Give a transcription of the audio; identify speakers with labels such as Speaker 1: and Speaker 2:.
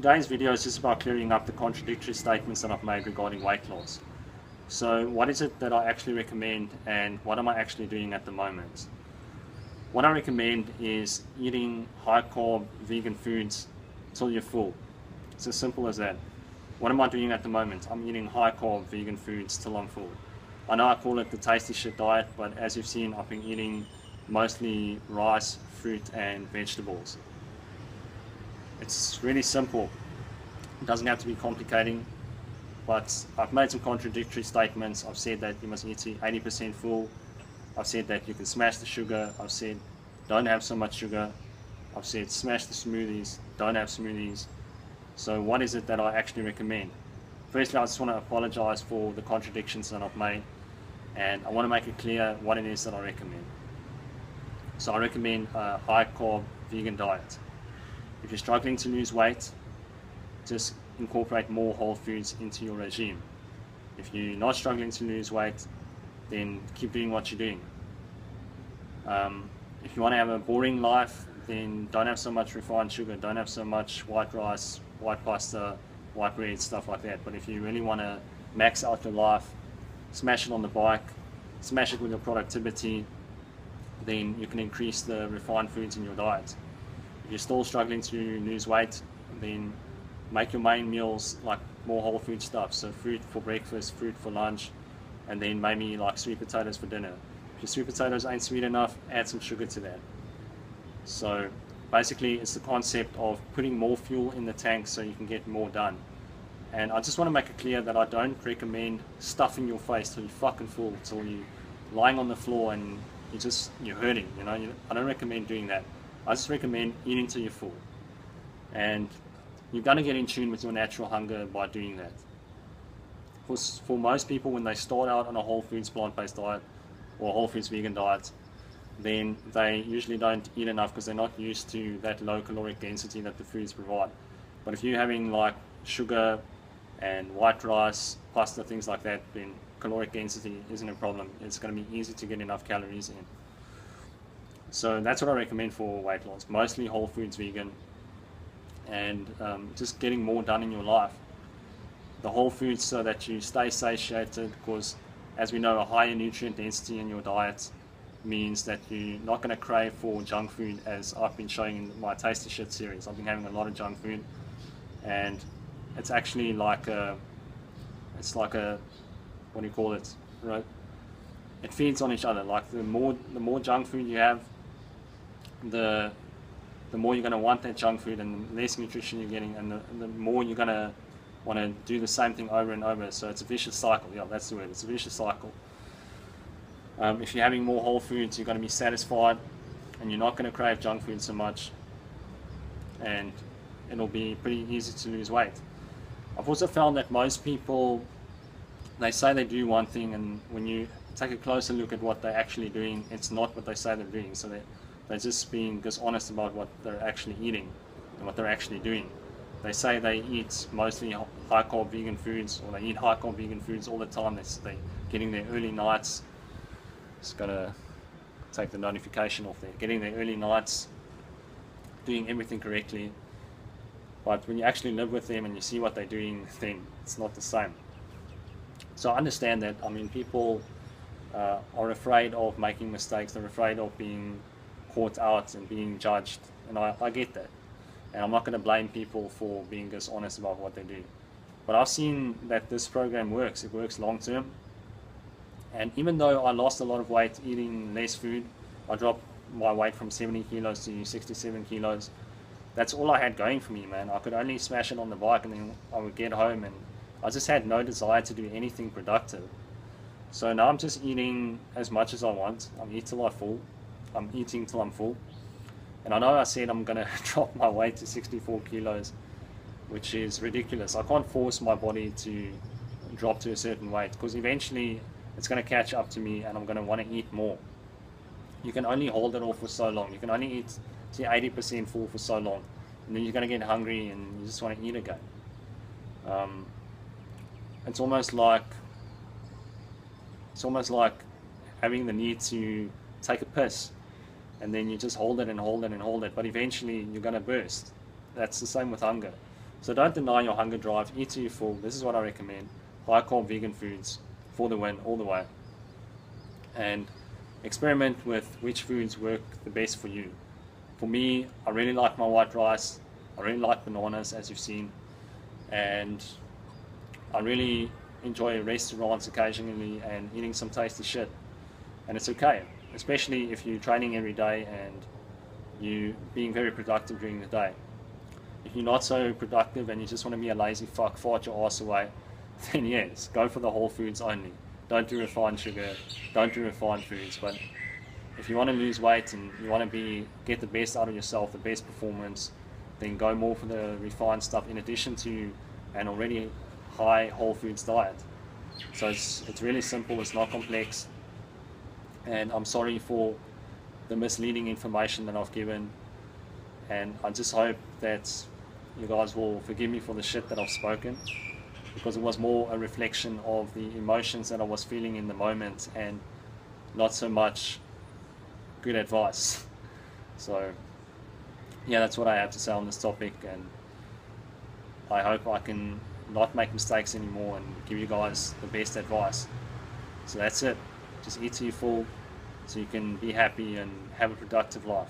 Speaker 1: Today's video is just about clearing up the contradictory statements that I've made regarding weight loss. So what is it that I actually recommend and what am I actually doing at the moment? What I recommend is eating high carb vegan foods till you're full. It's as simple as that. What am I doing at the moment? I'm eating high carb vegan foods till I'm full. I know I call it the tasty shit diet, but as you've seen, I've been eating mostly rice, fruit and vegetables. It's really simple. It doesn't have to be complicating, but I've made some contradictory statements. I've said that you must eat to 80% full. I've said that you can smash the sugar. I've said don't have so much sugar. I've said smash the smoothies, don't have smoothies. So what is it that I actually recommend? Firstly, I just want to apologize for the contradictions that I've made, and I want to make it clear what it is that I recommend. So I recommend a high carb vegan diet. If you're struggling to lose weight, just incorporate more whole foods into your regime. If you're not struggling to lose weight, then keep doing what you're doing. If you want to have a boring life, then don't have so much refined sugar, don't have so much white rice, white pasta, white bread, stuff like that. But if you really want to max out your life, smash it on the bike, smash it with your productivity, then you can increase the refined foods in your diet. If you're still struggling to lose weight, then make your main meals like more whole food stuff. So fruit for breakfast, fruit for lunch, and then maybe like sweet potatoes for dinner. If your sweet potatoes ain't sweet enough, add some sugar to that. So basically it's the concept of putting more fuel in the tank so you can get more done. And I just want to make it clear that I don't recommend stuffing your face till you're fucking full, till you're lying on the floor and you're hurting, you know. I don't recommend doing that. I just recommend eating till you're full. And you're going to get in tune with your natural hunger by doing that. For most people, when they start out on a whole foods plant-based diet or a whole foods vegan diet, then they usually don't eat enough because they're not used to that low caloric density that the foods provide. But if you're having like sugar and white rice, pasta, things like that, then caloric density isn't a problem. It's going to be easy to get enough calories in. So that's what I recommend for weight loss, mostly whole foods vegan, and just getting more done in your life. The whole foods so that you stay satiated, because as we know, a higher nutrient density in your diet means that you're not going to crave for junk food, as I've been showing in my Tasty Shit series. I've been having a lot of junk food, and it's actually like a, what do you call it, right? It feeds on each other. Like the more junk food you have, the more you're going to want that junk food, and the less nutrition you're getting, and the more you're going to want to do the same thing over and over. So it's a vicious cycle. Yeah, that's the word. It's a vicious cycle. If you're having more whole foods, you're going to be satisfied, and you're not going to crave junk food so much, and it'll be pretty easy to lose weight. I've also found that most people, they say they do one thing, and when you take a closer look at what they're actually doing, it's not what they say they're doing. So they're just being dishonest about what they're actually eating and what they're actually doing. They say they eat mostly high carb vegan foods, or they eat high carb vegan foods all the time. They're getting their early nights. Just gotta take the notification off there. Getting their early nights, doing everything correctly. But when you actually live with them and you see what they're doing, then it's not the same. So I understand that. I mean, people are afraid of making mistakes. They're afraid of being caught out and being judged, and I get that. And I'm not going to blame people for being dishonest about what they do. But I've seen that this program works. It works long term. And even though I lost a lot of weight eating less food, I dropped my weight from 70 kilos to 67 kilos. That's all I had going for me, man. I could only smash it on the bike, and then I would get home, and I just had no desire to do anything productive. So now I'm just eating as much as I want. I'm eating till I'm full. And I know I said I'm going to drop my weight to 64 kilos, which is ridiculous. I can't force my body to drop to a certain weight, because eventually it's going to catch up to me and I'm going to want to eat more. You can only hold it off for so long. You can only eat to 80% full for so long, and then you're going to get hungry and you just want to eat again. It's almost like having the need to take a piss, and then you just hold it and hold it and hold it, but eventually you're going to burst. That's the same with hunger. So don't deny your hunger drive, eat till you're full. This is what I recommend. High carb vegan foods for the win all the way. And experiment with which foods work the best for you. For me, I really like my white rice. I really like bananas, as you've seen. And I really enjoy restaurants occasionally and eating some tasty shit. And it's okay, especially if you're training every day and you being very productive during the day. If you're not so productive and you just want to be a lazy fuck, fart your ass away, then yes, go for the whole foods only. Don't do refined sugar, don't do refined foods. But if you want to lose weight and you want to get the best out of yourself, the best performance, then go more for the refined stuff in addition to an already high whole foods diet. So it's really simple, it's not complex. And I'm sorry for the misleading information that I've given. And I just hope that you guys will forgive me for the shit that I've spoken, because it was more a reflection of the emotions that I was feeling in the moment and not so much good advice. So yeah, that's what I have to say on this topic, and I hope I can not make mistakes anymore and give you guys the best advice. So that's it. Just eat till you're full so you can be happy and have a productive life.